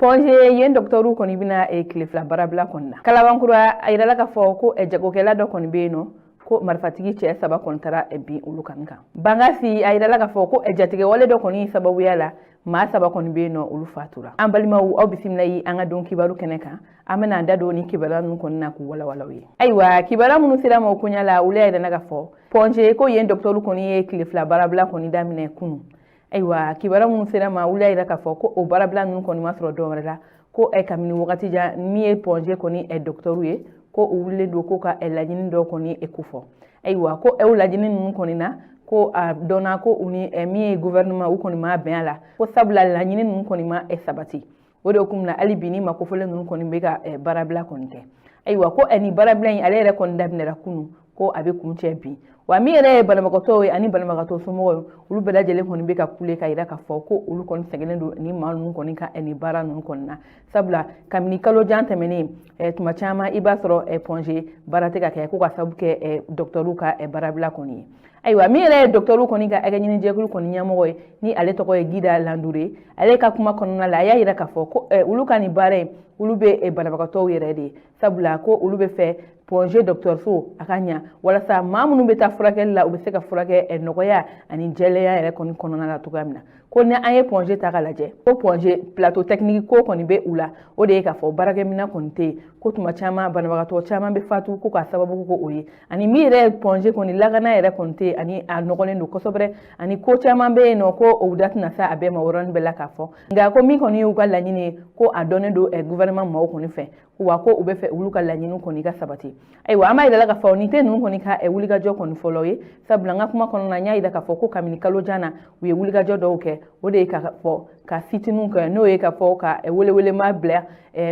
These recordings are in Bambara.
Ponje yen doctoru koni bina kilifla barabla konna kalabankura ayirala ka fo ko jagokela do koni beno ko marfatigi che saba kontara bi ulukanka bangasi ayirala ka fo ko jatige wale do koni sababu yala ma saba koni beno ulu fatura ambalima wu bisimila yi anga don kibaru keneka amena ndado ni kibara nun konna ku wala wi aywa kibara munu sira mo kunyala ule ayirala ka fo ponje ko yen doctoru koni kilifla barabla koni damine kunu aywa kibara mun sera ma wula ira ka fo ko o barabla nun ko ni masro do wala ko e kamini wakati ja mi ponje ko ni docteur ye ko o wulle do ko ka elajini do ko ni kufo aywa ko e wulajini nun ko ni na ko a dona ko uni mi gouvernement ko ni ma ben la ko sabla la nyini nun ko ni ma sabati wodo kumna alibini ma ko fole nun ko ni be ka barabla ko ni te aywa ko eni barabla ni ale re ko ndabne ra kunu ko abe kumche bi wa mi re balamakoto ani balamakoto sumo ulu bela jele ko ni be ka kule ka ira ka fo ko ulu kon segelen do ni ma nun ko ni ka eni bara nun kon na sabla kamini kalo jante meni tuma chama ibasro ponje barate ka ko ka sabuke docteuru ka barabla ko ni aywa mi re docteuru ko ni ka aga nyini je ko ni nyamo ni ale to ko gida landure ale ka kuma kon na la ya ira ka fo ko ulu kan ni bare ulu be balamakoto yere de sabla ko ulu be fe ponje docteur so akanya wala sa mamunu beta furakel la ubese ka furake nogoya ani jeleya ere kon konona la tugamna ko ne aye ponje takalaje ko ponje plateau technique ko koni be ula o de ka fo barake mina konte ko tuma chama banabagato chama be fatu ko ka sababu ko oyi ani mire ponje koni lagana ere konte ani a nogole ndo ko sobre ani ko chama be no ko oudat na sa abe ma woron be la ka fo nga ko mi koni u kala nyini ko adone do gouvernement ma ko ni fe wa ko ube fe uluka la nyinu koni ka sabati aywa ama ila ka fo ni te nun koni ka ulika jo koni foloye sabla nga kuma kono na nya ida ka fo ko kaminikalo jana we ulika jo do ke ode ka fo ka fitinu ka no e ka fo ka wele ma bla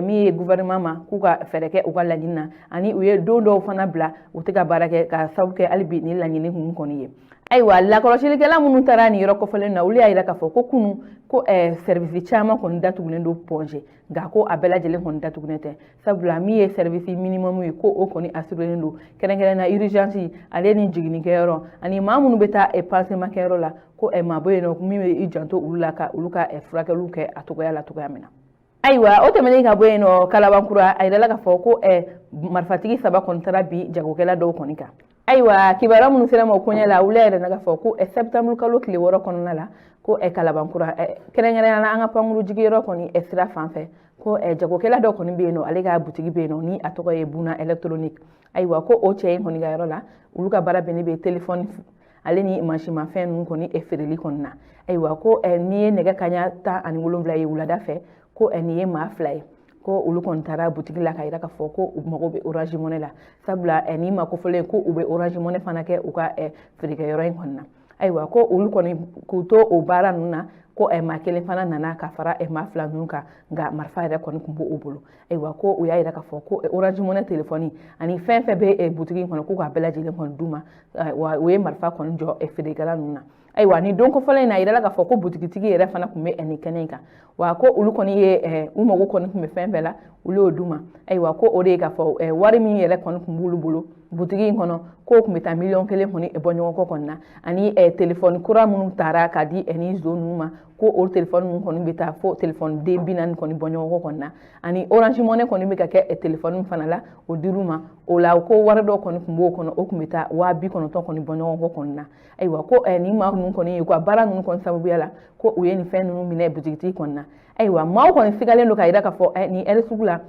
mi gouvernement ma ku ka fereke u ka la nyina ani uye do fana bla u te ka barake ka sauke albi ni la nyini hun koni ye aywa la koroshili kala munu tarani yoro ko fole na uli ayira ka fo ko kunu ko service chama ko ndatugulen do ponje ga ko abela jele ko ndatugunete sabula mi service minimum yi ko o koni assuré ndo kene na urgence ale ni jigini kero ani mamunu beta passe makero la ko maboye no mi ijanto ulaka frake luke atokoya la tokoya mina aywa o temene ka boyeno kalabankura ayira ka fo ko marfatigi saba kontara bi jagokela do konika aywa kibara munu sera mo kunya la ulere naga fo ko septembre kalo kili woro kono la ko kalabankura kerengere na anga panguru jigiro koni sira fanfe ko jagokela do koni beno alega butigi beno ni atoko buna électronique aywa ko o che koni ga rola uluka bara beni be téléphone aleni machine ma fen nun koni fereli konna aywa ko ni nega kanya ta ani wolomvla yi ulada fe ko ni ma fly ko ulu kontara boutique la kayira ka fo ko mago be Orange Money la sabla ni ma ko fole ko ube Orange Money fana ke uka frika yoro en konna aywa ko ulu koni kuto o bara nuna ko ma kele fana nana ka fara ma fla nunka nga marfa ere koni kumbo obolo aywa ko o yaira ka fo ko Orange Money téléphone ani fe be boutique kono ko ka bela jele kon duma we marfa kon jo frika la nuna aywa ni donc fole na ira la ka fo ko boutique tigi ere fana kume eni kenenka wa ko ulu koni ye umo koni kume fembela ulu oduma aywa ko ode ka fo wari mi ere koni kumbulu bulu boutique kono ko kumeta million kele koni bonyo ko konna ani téléphone kura munu tara kadi eni zonuma ko o téléphone mun koni beta fo téléphone de binan koni bonyo ko konna ani Orange Money koni be ka ke téléphone fana la o diruma o la ko wara do koni kumbo kono o kumeta wa bi kono to koni bonyo ko konna aywa ko ni ma nun koni ko bara nun kon sababu yala ko o yeni fen nun mine boutique konna aywa ma ko ni sigale ndo kayida ka fo ni ele sugula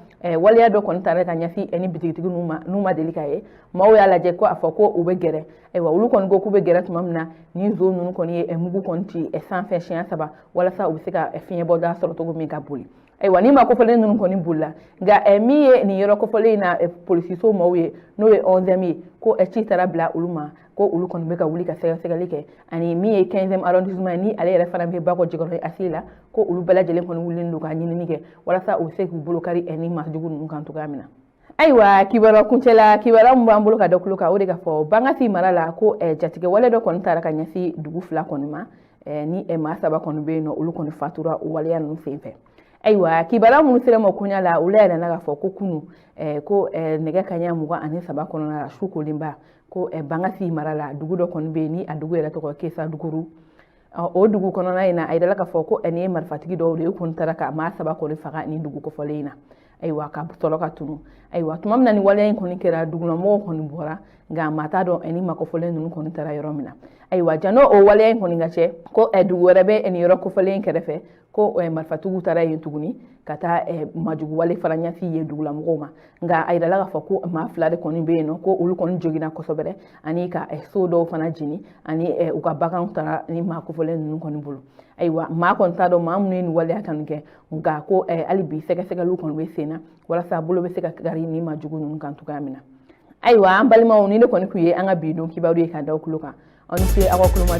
waliya do kon tare ka nyafi eni boutique numa delikaye ma o yala je ko afoko ube gere aywa ulu kon go ku be gere tumamna ni zo nun koni mugu konti sans fin chien saba wala sa ubisika finye boda soro to go mi ka buli aywa ni ma ko fole nun koni bulla ga mi ni yoro ko fole na police so mawe no e 11 ko chitara bla uluma ko ulu kon be ka wuli ka sega like ani mi 15e arrondissement ni ale refana be bako jigoro asila ko ulu bela jele kon wulindo ka nyini nike wala sa o seku bolo kari eni mas jugu nun kan to gamina aywa kibara kunchela kibara mbambulo ka dokuluka ode ka fo bangati marala ko jatige wale do kon tara ka nyasi dugu fla konima ni ma saba kon be no ulu kon fatura wale ya nun femfe aywa kibara munu sere mo kunya la ulere na ka fo ko kunu ko nega kanya muga ani saba kon na shuko limba ko bangati marala dugu do kon be ni adugu era to ko kesa duguru o dugu kɔnɔna in na a yirala k'a fɔ ko nin ye marifatigi dɔw de kun taara ka maa 3 kɔni faga ni dugu kɔfɔlen in na ayiwa ka sɔrɔ ka tunu ayiwa tuma min na ni waleya in kɔni kɛra dugulamɔgɔw kɔni bɔra nka maa t'a dɔn ni makɔfɔlen ninnu kɔni taara yɔrɔ min na ayiwa jan'o waleya in kɔni ka cɛ ko dugu wɛrɛ bɛ nin yɔrɔ kɔfɔlen kɛrɛfɛ ko marifatigiw taara yen tuguni ka taa majugu wale fara ɲɛsi ye dugulamɔgɔw ma nka a yirala k'a fɔ ko maa 2 de kɔni bɛ yen nɔ ko olu kɔni joginna kosɛbɛ ani ka so dɔw fana jeni ani u ka baganw taara ni maa kɔfɔlen ninnu kɔni bolo ayiwa maa kɔni t'a dɔn maa minnu ye nin waleya kɔni kɛ nka ko hali bi sɛgɛsɛgɛliw kɔni bɛ sen na walasa bolo bɛ se ka kari ni majugu ninnu kan cogoya min na ayiwa an balimaw ni ne kɔni kun ye an ka bi don kibaru ye ka da aw tulo kan aw ni ce aw ka kulomajɔ